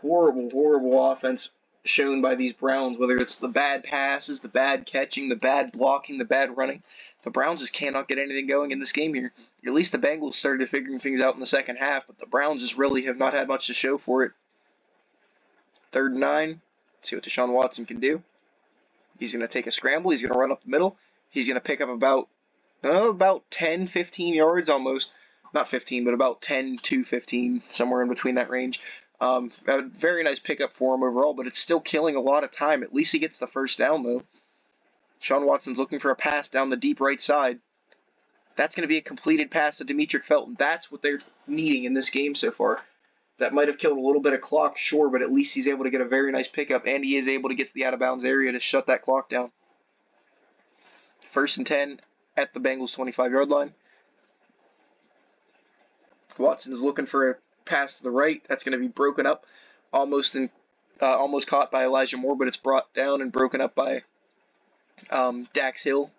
Horrible, horrible offense shown by these Browns, whether it's the bad passes, the bad catching, the bad blocking, the bad running. The Browns just cannot get anything going in this game here. At least the Bengals started figuring things out in the second half, but the Browns just really have not had much to show for it. 3rd and 9. See what Deshaun Watson can do. He's going to take a scramble. He's going to run up the middle. He's going to pick up about 10, 15 yards almost. Not 15, but about 10 to 15, somewhere in between that range. A very nice pickup for him overall, but it's still killing a lot of time. At least he gets the first down, though. Deshaun Watson's looking for a pass down the deep right side. That's going to be a completed pass to Demetric Felton. That's what they're needing in this game so far. That might have killed a little bit of clock, sure, but at least he's able to get a very nice pickup, and he is able to get to the out-of-bounds area to shut that clock down. 1st and 10 at the Bengals' 25-yard line. Watson's looking for a pass to the right. That's going to be broken up, almost caught by Elijah Moore, but it's brought down and broken up by Dax Hill.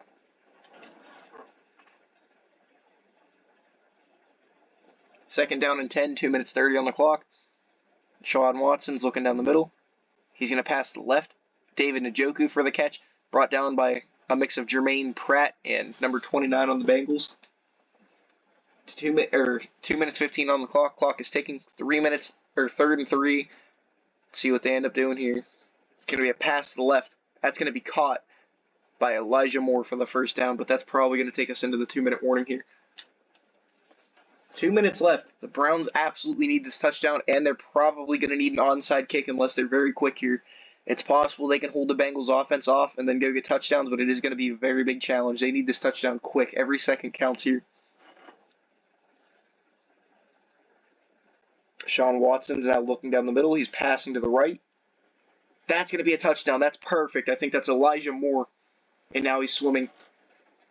Second down and 10, 2 minutes 30 on the clock. Deshaun Watson's looking down the middle. He's going to pass to the left. David Njoku for the catch, brought down by a mix of Jermaine Pratt and number 29 on the Bengals. 2 minutes 15 on the clock. Clock is ticking. 3 minutes, or 3rd and 3. Let's see what they end up doing here. It's going to be a pass to the left. That's going to be caught by Elijah Moore for the first down, but that's probably going to take us into the 2-minute warning here. 2 minutes left. The Browns absolutely need this touchdown, and they're probably going to need an onside kick unless they're very quick here. It's possible they can hold the Bengals offense off and then go get touchdowns, but it is going to be a very big challenge. They need this touchdown quick. Every second counts here. Deshaun Watson's now looking down the middle. He's passing to the right. That's going to be a touchdown. That's perfect. I think that's Elijah Moore. And now he's swimming.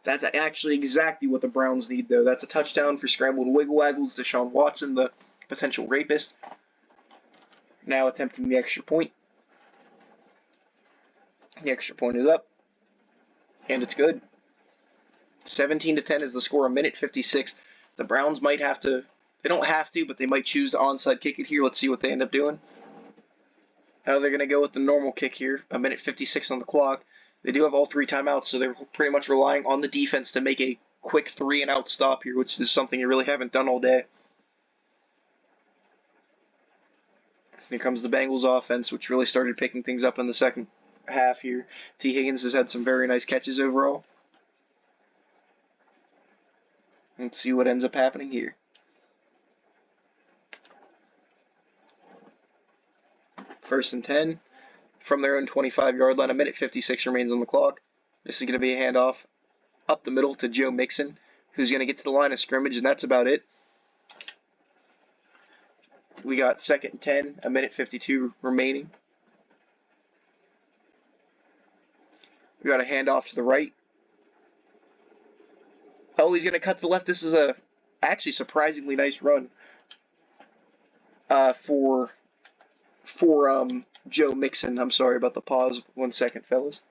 That's actually exactly what the Browns need, though. That's a touchdown for scrambled wiggle waggles. Deshaun Watson, the potential rapist, now attempting the extra point. The extra point is up, and it's good. 17-10 is the score. 1:56. The Browns might have to. They don't have to, but they might choose to onside kick it here. Let's see what they end up doing. They're going to go with the normal kick here. 1:56 on the clock. They do have all 3 timeouts, so they're pretty much relying on the defense to make a quick 3-and-out stop here, which is something you really haven't done all day. Here comes the Bengals offense, which really started picking things up in the second half here. T. Higgins has had some very nice catches overall. Let's see what ends up happening here. First and 10. from their own 25-yard line. A minute 56 remains on the clock. This is going to be a handoff up the middle to Joe Mixon, who's going to get to the line of scrimmage, and that's about it. We got 2nd and 10, a minute 52 remaining. We got a handoff to the right. Oh, he's going to cut to the left. This is a actually surprisingly nice run for Joe Mixon. I'm sorry about the pause. 1 second, fellas.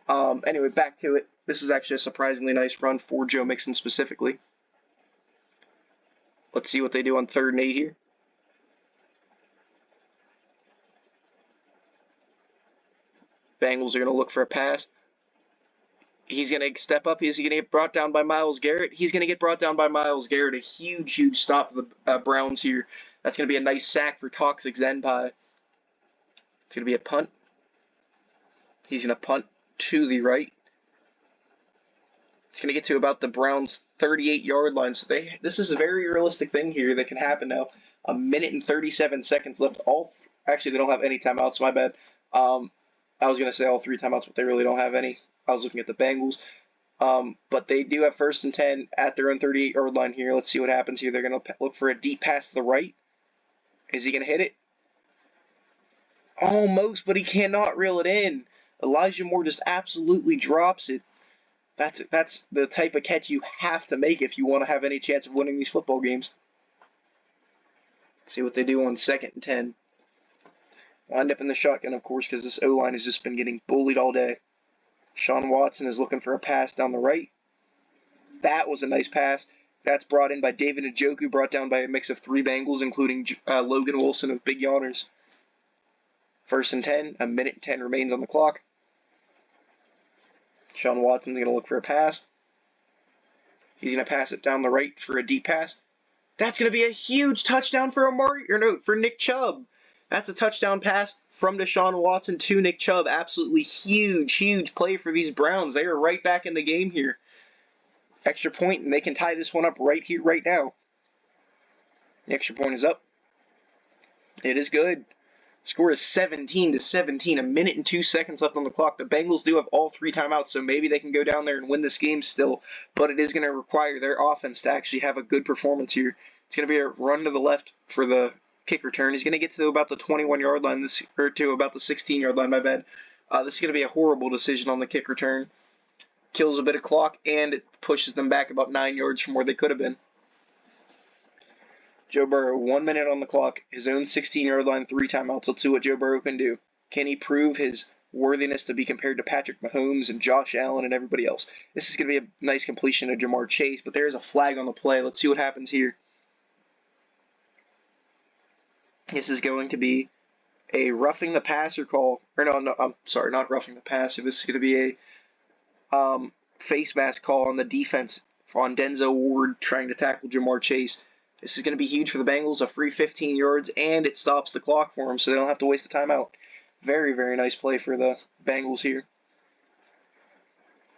Anyway, back to it. This was actually a surprisingly nice run for Joe Mixon specifically. Let's see what they do on 3rd and 8 here. Bengals are going to look for a pass. He's going to step up. Is he going to get brought down by Myles Garrett? He's going to get brought down by Myles Garrett. A huge, huge stop for the Browns here. That's going to be a nice sack for Toxic Zenpai. It's going to be a punt. He's going to punt to the right. It's going to get to about the Browns' 38-yard line. So this is a very realistic thing here that can happen now. A minute and 37 seconds left. Actually, they don't have any timeouts. My bad. I was going to say all 3 timeouts, but they really don't have any. I was looking at the Bengals. But they do have 1st and 10 at their own 38-yard line here. Let's see what happens here. They're going to look for a deep pass to the right. Is he going to hit it? Almost, but he cannot reel it in. Elijah Moore just absolutely drops it. That's the type of catch you have to make if you want to have any chance of winning these football games. See what they do on 2nd and 10. Wind up in the shotgun, of course, because this O-line has just been getting bullied all day. Sean Watson is looking for a pass down the right. That was a nice pass. That's brought in by David Njoku, brought down by a mix of 3 Bengals, including Logan Wilson of Big Yawners. 1st and 10, a minute and 10 remains on the clock. Sean Watson's going to look for a pass. He's going to pass it down the right for a deep pass. That's going to be a huge touchdown for Nick Chubb. That's a touchdown pass from Deshaun Watson to Nick Chubb. Absolutely huge, huge play for these Browns. They are right back in the game here. Extra point, and they can tie this one up right here, right now. The extra point is up. It is good. Score is 17-17. A minute and 2 seconds left on the clock. The Bengals do have all 3 timeouts, so maybe they can go down there and win this game still. But it is going to require their offense to actually have a good performance here. It's going to be a run to the left for the kick return. He's going to get to about the 21-yard line, or to about the 16-yard line, my bad. This is going to be a horrible decision on the kick return. Kills a bit of clock, and it pushes them back about 9 yards from where they could have been. Joe Burrow, 1 minute on the clock, his own 16-yard line, 3 timeouts. Let's see what Joe Burrow can do. Can he prove his worthiness to be compared to Patrick Mahomes and Josh Allen and everybody else? This is going to be a nice completion to Jamar Chase, but there's a flag on the play. Let's see what happens here. This is going to be a roughing the passer call. Or no, I'm sorry, not roughing the passer. This is going to be a face mask call on the defense on Denzel Ward trying to tackle Jamar Chase. This is going to be huge for the Bengals, a free 15 yards, and it stops the clock for them, so they don't have to waste the timeout. Very, very nice play for the Bengals here.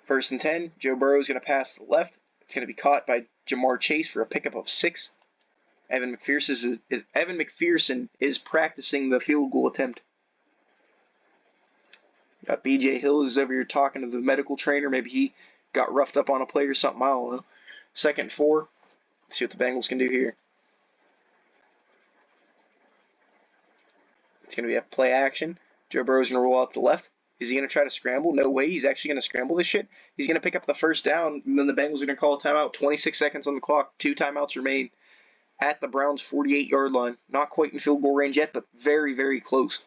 1st and 10, Joe Burrow is going to pass to the left. It's going to be caught by Jamar Chase for a pickup of 6. Evan McPherson is practicing the field goal attempt. Got B.J. Hill who's over here talking to the medical trainer. Maybe he got roughed up on a play or something. I don't know. 2nd and 4. Let's see what the Bengals can do here. It's going to be a play action. Joe Burrow's going to roll out to the left. Is he going to try to scramble? No way. He's actually going to scramble this shit. He's going to pick up the 1st down, and then the Bengals are going to call a timeout. 26 seconds on the clock. 2 timeouts remain at the Browns' 48-yard line. Not quite in field goal range yet, but very, very close.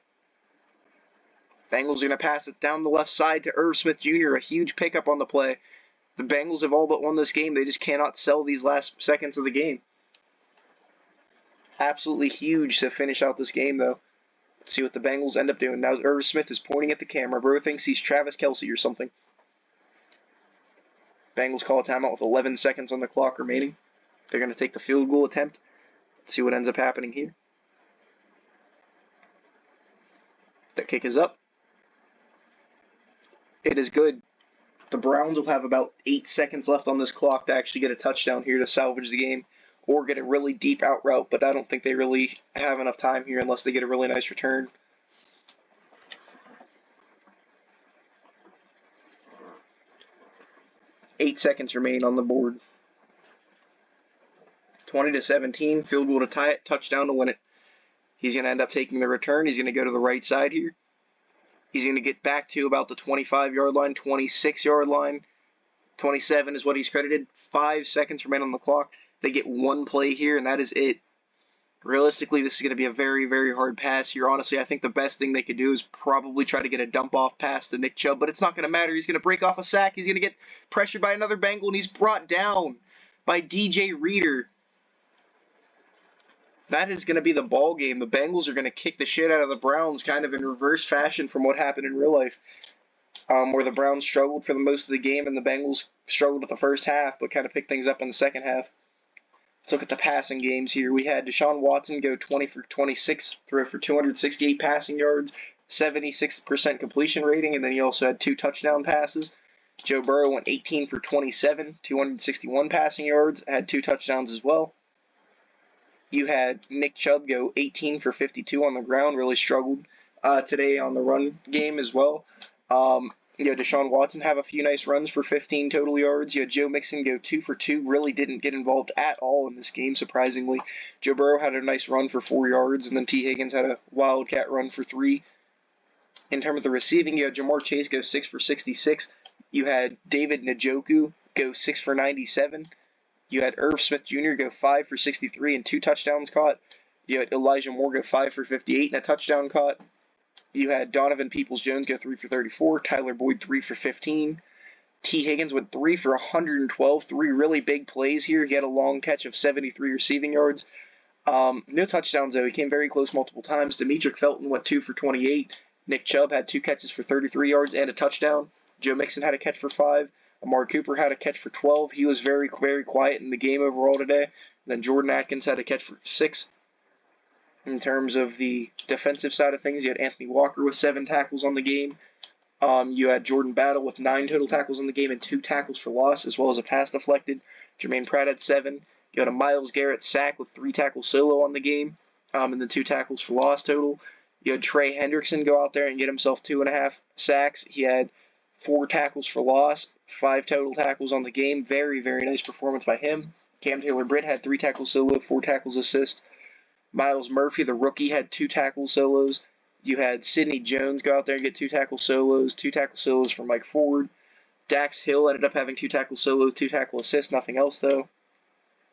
Bengals are going to pass it down the left side to Irv Smith Jr., a huge pickup on the play. The Bengals have all but won this game. They just cannot sell these last seconds of the game. Absolutely huge to finish out this game, though. Let's see what the Bengals end up doing. Now Irv Smith is pointing at the camera. Bro thinks he's Travis Kelce or something. Bengals call a timeout with 11 seconds on the clock remaining. They're going to take the field goal attempt. Let's see what ends up happening here. The kick is up. It is good. The Browns will have about 8 seconds left on this clock to actually get a touchdown here to salvage the game or get a really deep out route, but I don't think they really have enough time here unless they get a really nice return. 8 seconds remain on the board. 20-17, field goal to tie it, touchdown to win it. He's going to end up taking the return. He's going to go to the right side here. He's going to get back to about the 25-yard line, 26-yard line. 27 is what he's credited. 5 seconds remain on the clock. They get one play here, and that is it. Realistically, this is going to be a very, very hard pass here. Honestly, I think the best thing they could do is probably try to get a dump-off pass to Nick Chubb, but it's not going to matter. He's going to break off a sack. He's going to get pressured by another Bengal, and he's brought down by DJ Reader. That is going to be the ball game. The Bengals are going to kick the shit out of the Browns, kind of in reverse fashion from what happened in real life, where the Browns struggled for the most of the game and the Bengals struggled with the first half, but kind of picked things up in the second half. Let's look at the passing games here. We had Deshaun Watson go 20 for 26, throw for 268 passing yards, 76% completion rating, and then he also had 2 touchdown passes. Joe Burrow went 18 for 27, 261 passing yards, had 2 touchdowns as well. You had Nick Chubb go 18 for 52 on the ground, really struggled today on the run game as well. You had Deshaun Watson have a few nice runs for 15 total yards. You had Joe Mixon go 2 for 2, really didn't get involved at all in this game, surprisingly. Joe Burrow had a nice run for 4 yards, and then T. Higgins had a wildcat run for 3. In terms of the receiving, you had Jamar Chase go 6 for 66. You had David Njoku go 6 for 97. You had Irv Smith Jr. go 5 for 63 and 2 touchdowns caught. You had Elijah Moore go 5 for 58 and a touchdown caught. You had Donovan Peoples-Jones go 3 for 34, Tyler Boyd 3 for 15. T. Higgins went 3 for 112, 3 really big plays here. He had a long catch of 73 receiving yards. No touchdowns, though. He came very close multiple times. Demetric Felton went 2 for 28. Nick Chubb had 2 catches for 33 yards and a touchdown. Joe Mixon had a catch for 5. Amari Cooper had a catch for 12. He was very, very quiet in the game overall today. And then Jordan Atkins had a catch for 6. In terms of the defensive side of things, you had Anthony Walker with 7 tackles on the game. You had Jordan Battle with 9 total tackles on the game and 2 tackles for loss, as well as a pass deflected. Jermaine Pratt had 7. You had a Myles Garrett sack with 3 tackles solo on the game, and then 2 tackles for loss total. You had Trey Hendrickson go out there and get himself 2.5 sacks. He had 4 tackles for loss, 5 total tackles on the game. Very, very nice performance by him. Cam Taylor-Britt had 3 tackles solo, 4 tackles assist. Miles Murphy, the rookie, had 2 tackle solos. You had Sidney Jones go out there and get 2 tackle solos, 2 tackle solos for Mike Ford. Dax Hill ended up having 2 tackle solos, 2 tackle assists, nothing else though.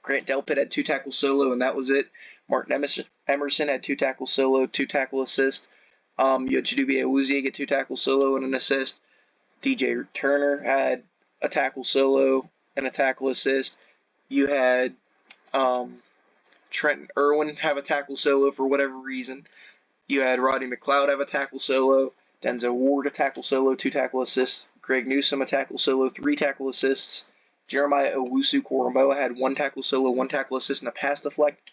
Grant Delpit had 2 tackle solo, and that was it. Martin Emerson had 2 tackle solo, 2 tackle assist. You had Chidobe Awuzie get 2 tackle solo and an assist. DJ Turner had a tackle solo and a tackle assist. You had Trenton Irwin have a tackle solo for whatever reason. You had Rodney McLeod have a tackle solo. Denzel Ward a tackle solo, 2 tackle assists. Greg Newsome a tackle solo, 3 tackle assists. Jeremiah Owusu-Koramoah had 1 tackle solo, 1 tackle assist, and a pass deflect.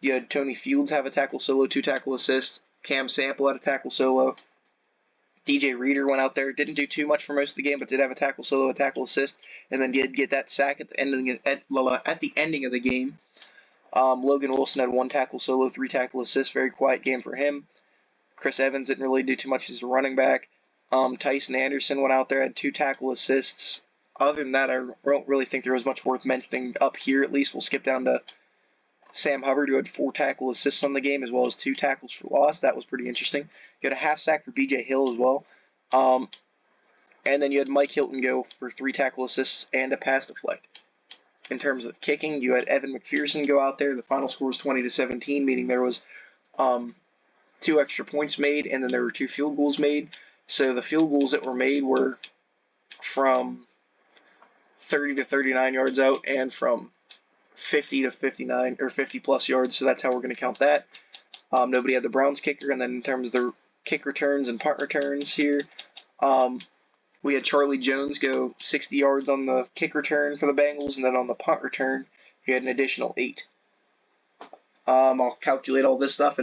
You had Tony Fields have a tackle solo, 2 tackle assists. Cam Sample had a tackle solo. DJ Reader went out there, didn't do too much for most of the game, but did have a tackle solo, a tackle assist, and then did get that sack at the ending of the game. Logan Wilson had 1 tackle solo, 3 tackle assists. Very quiet game for him. Chris Evans didn't really do too much as a running back. Tyson Anderson went out there, had 2 tackle assists. Other than that, I don't really think there was much worth mentioning up here. At least we'll skip down to Sam Hubbard, who had 4 tackle assists on the game, as well as 2 tackles for loss. That was pretty interesting. You had a half sack for B.J. Hill as well. And then you had Mike Hilton go for 3 tackle assists and a pass deflect. In terms of kicking, you had Evan McPherson go out there. The final score was 20-17, meaning there was 2 extra points made, and then there were 2 field goals made. So the field goals that were made were from 30 to 39 yards out and from 50 to 59 or 50 plus yards. So that's how we're going to count that. Nobody had the Browns kicker, and then in terms of the kick returns and punt returns here, we had Charlie Jones go 60 yards on the kick return for the Bengals, and then on the punt return, he had an additional 8. I'll calculate all this stuff and